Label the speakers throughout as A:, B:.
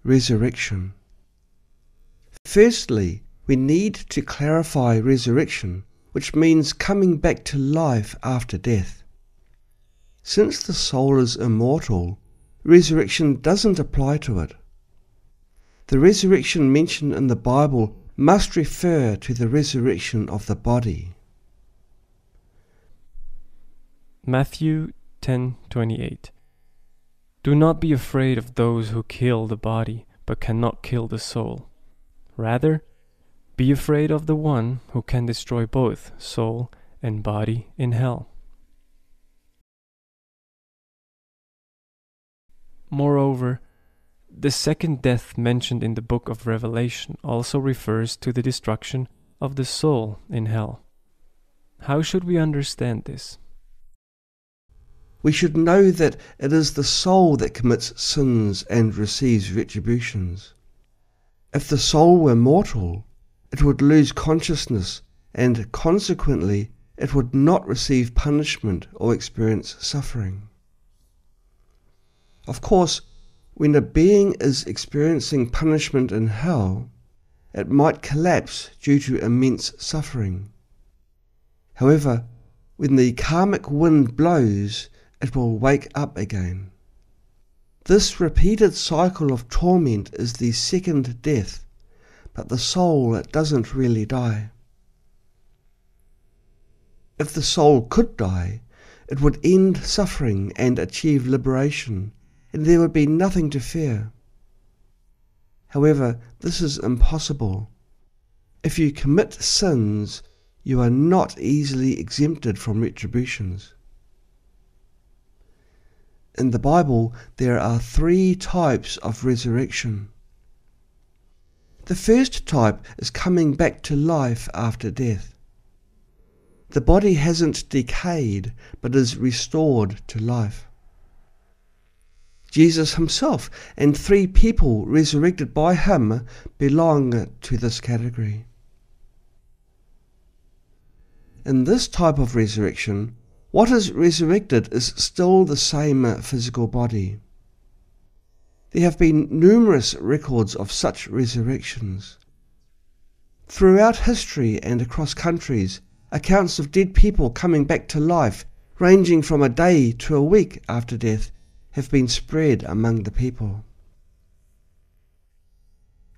A: Resurrection. Firstly, we need to clarify resurrection, which means coming back to life after death. Since the soul is immortal, resurrection doesn't apply to it. The resurrection mentioned in the Bible must refer to the resurrection of the body.
B: Matthew 10:28. Do not be afraid of those who kill the body, but cannot kill the soul. Rather, be afraid of the one who can destroy both soul and body in hell. Moreover, the second death mentioned in the book of Revelation also refers to the destruction of the soul in hell. How should we understand this?
A: We should know that it is the soul that commits sins and receives retributions. If the soul were mortal, it would lose consciousness and consequently it would not receive punishment or experience suffering. Of course, when a being is experiencing punishment in hell, it might collapse due to immense suffering. However, when the karmic wind blows, it will wake up again. This repeated cycle of torment is the second death, but the soul doesn't really die. If the soul could die, it would end suffering and achieve liberation, and there would be nothing to fear. However, this is impossible. If you commit sins, you are not easily exempted from retributions. In the Bible, there are 3 types of resurrection. The first type is coming back to life after death. The body hasn't decayed, but is restored to life. Jesus himself and 3 people resurrected by him belong to this category. In this type of resurrection, what is resurrected is still the same physical body. There have been numerous records of such resurrections. Throughout history and across countries, accounts of dead people coming back to life, ranging from a day to a week after death, have been spread among the people.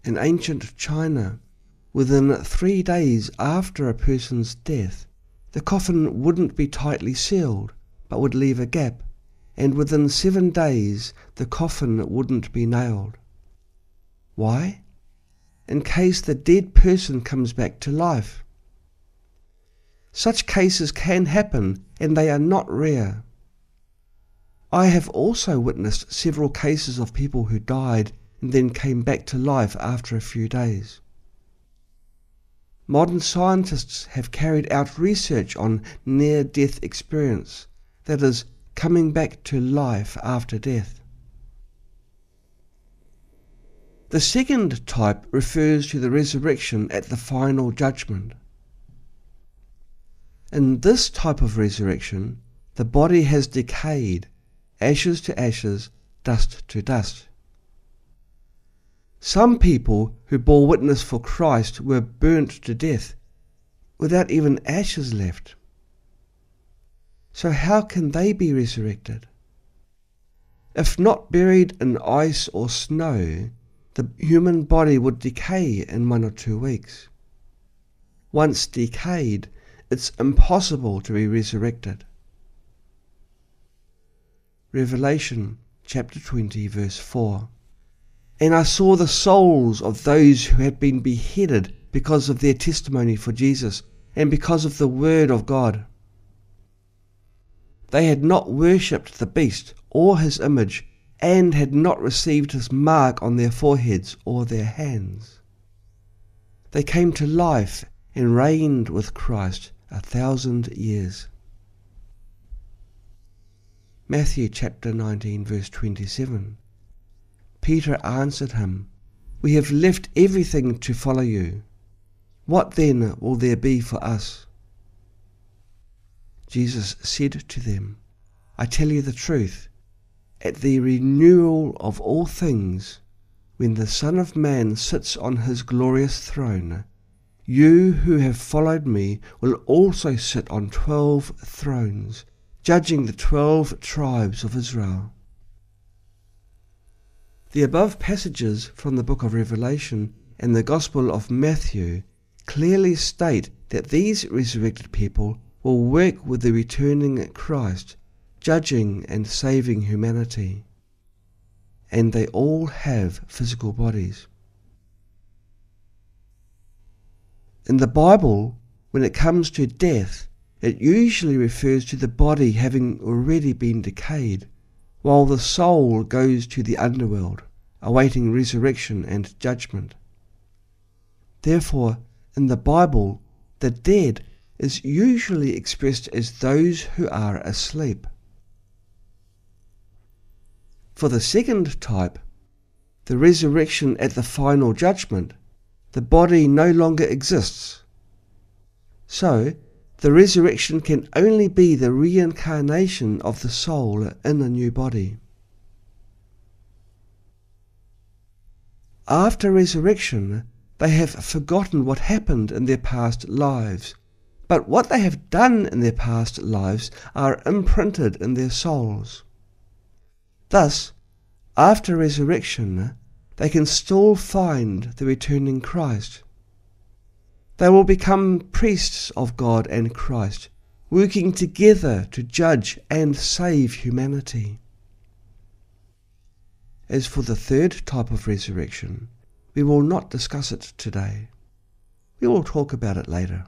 A: In ancient China, within 3 days after a person's death, the coffin wouldn't be tightly sealed, but would leave a gap, and within 7 days the coffin wouldn't be nailed. Why? In case the dead person comes back to life. Such cases can happen, and they are not rare. I have also witnessed several cases of people who died and then came back to life after a few days. Modern scientists have carried out research on near-death experience, that is, coming back to life after death. The second type refers to the resurrection at the final judgment. In this type of resurrection, the body has decayed, ashes to ashes, dust to dust. Some people who bore witness for Christ were burnt to death, without even ashes left. So how can they be resurrected? If not buried in ice or snow, the human body would decay in 1 or 2 weeks. Once decayed, it's impossible to be resurrected. Revelation chapter 20 verse 4. And I saw the souls of those who had been beheaded because of their testimony for Jesus and because of the word of God. They had not worshipped the beast or his image and had not received his mark on their foreheads or their hands. They came to life and reigned with Christ 1,000 years. Matthew chapter 19 verse 27. Peter answered him, We have left everything to follow you. What then will there be for us? Jesus said to them, I tell you the truth, at the renewal of all things, when the Son of Man sits on his glorious throne, you who have followed me will also sit on 12 thrones, judging the 12 tribes of Israel. The above passages from the book of Revelation and the Gospel of Matthew clearly state that these resurrected people will work with the returning Christ, judging and saving humanity. And they all have physical bodies. In the Bible, when it comes to death, it usually refers to the body having already been decayed, while the soul goes to the underworld, awaiting resurrection and judgment. Therefore, in the Bible, the dead is usually expressed as those who are asleep. For the second type, the resurrection at the final judgment, the body no longer exists. So, the resurrection can only be the reincarnation of the soul in a new body. After resurrection, they have forgotten what happened in their past lives, but what they have done in their past lives are imprinted in their souls. Thus, after resurrection, they can still find the returning Christ. They will become priests of God and Christ, working together to judge and save humanity. As for the third type of resurrection, we will not discuss it today. We will talk about it later.